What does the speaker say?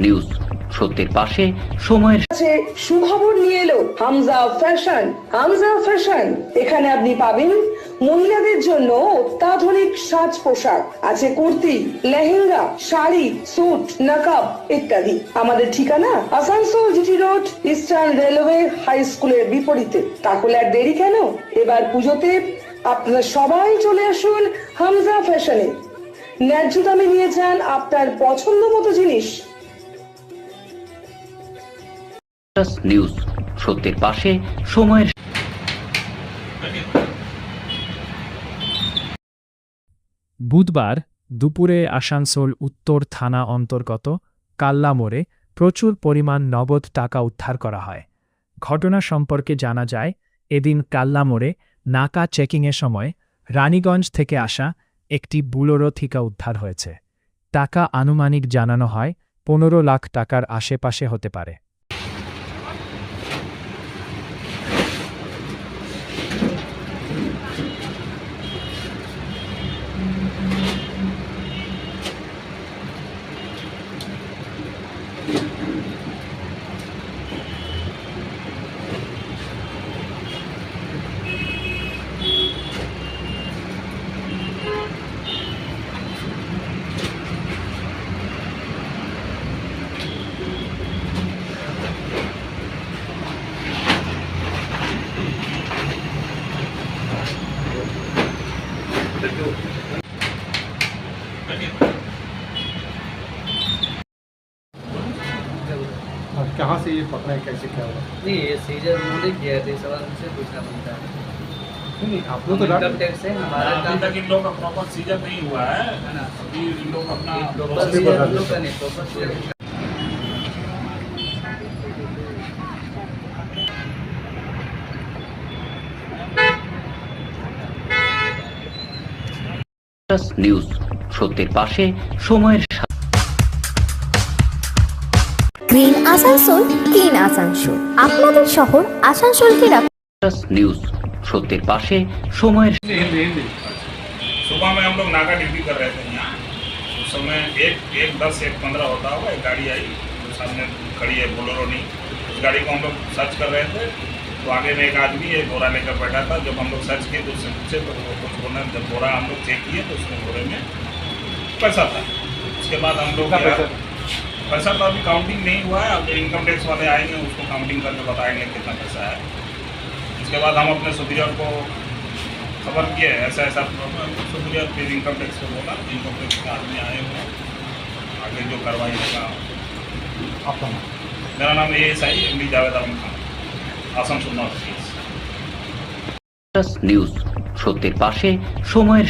News সত্যের পাশে সময়ের কাছে সুখবর নিয়ে এলো হামজা ফ্যাশন। হামজা ফ্যাশন, এখানে আপনি পাবেন মহিলাদের জন্য অত্যাধুনিক সাজ পোশাক, আছে কুর্তি, লেহেঙ্গা, শাড়ি, স্যুট, নকাব ইত্যাদি। আমাদের ঠিকানা Asansol GT road, Eastern Railway high স্কুলের বিপরীতে। তাহলে আর দেরি কেন, এবার পুজোতে আপনারা সবাই চলে আসুন হামজা ফ্যাশনে। ন্যায্য দামে নিয়ে যান আপনার পছন্দ মতো জিনিস। নিউজ সত্যের পাশে সময়ের বুধবার দুপুরে আসানসোল উত্তর থানা অন্তর্গত কাল্লা মোড়ে প্রচুর পরিমাণ নগদ টাকা উদ্ধার করা হয়। ঘটনা সম্পর্কে জানা যায়, এদিন কাল্লা মোড়ে নাকা চেকিংয়ের সময় রানীগঞ্জ থেকে আসা একটি বুলোরো থিকা উদ্ধার হয়েছে। টাকা আনুমানিক জানানো হয় 15 লাখ টাকার আশেপাশে হতে পারে। कहाँ से ये पकड़ा है, कैसे क्या हुआ? नहीं, ये सीजर मोड़ी किया थे, सवाल मुझसे पूछना बनता है। नहीं आप लोग तो इनकम टैक्स है हमारा अभी तक इन लोग का प्रॉपर सीजर नहीं हुआ है ना, अभी इन लोग अपना प्रॉपर सीजर हम लोग का नहीं, प्रॉपर सीजर নিউজ সত্যের পাশে সময়ের গ্রিন আসানসোল, ক্লিন আসানসোল, আপনাদের শহর আসানসোলকে নিউজ সত্যের পাশে সময়ের सुबह में हम लोग नाका ड्यूटी कर रहे थे यहाँ। उस समय एक 10 एक 15 होता होगा, एक गाड़ी आई जो सामने खड़ी है, बोलेरो नहीं। उस गाड़ी को हम लोग सर्च कर रहे थे, तो आगे में एक आदमी एक बोरा लेकर बैठा था। जब हम लोग सर्च किए तो उससे पूछे तो वो कुछ बोला, जब बोरा हम लोग चेक किए तो उसमें बोरे में पैसा था। उसके बाद हम लोग पैसा तो अभी काउंटिंग नहीं हुआ है, अब इनकम टैक्स वाले आएंगे उसको काउंटिंग करके बताएंगे कितना पैसा है। उसके बाद हम अपने सुपीरियर को खबर किए ऐसा ऐसा प्रॉब्लम, सुपीरियर फिर इनकम टैक्स को बोला, इनकम टैक्स के आदमी आए हुए हैं, आगे जो कार्रवाई होगा। आपका नाम? मेरा नाम ASI MD Javed Alam Khan, Asansol north east. News সত্যের পাশে সময়ের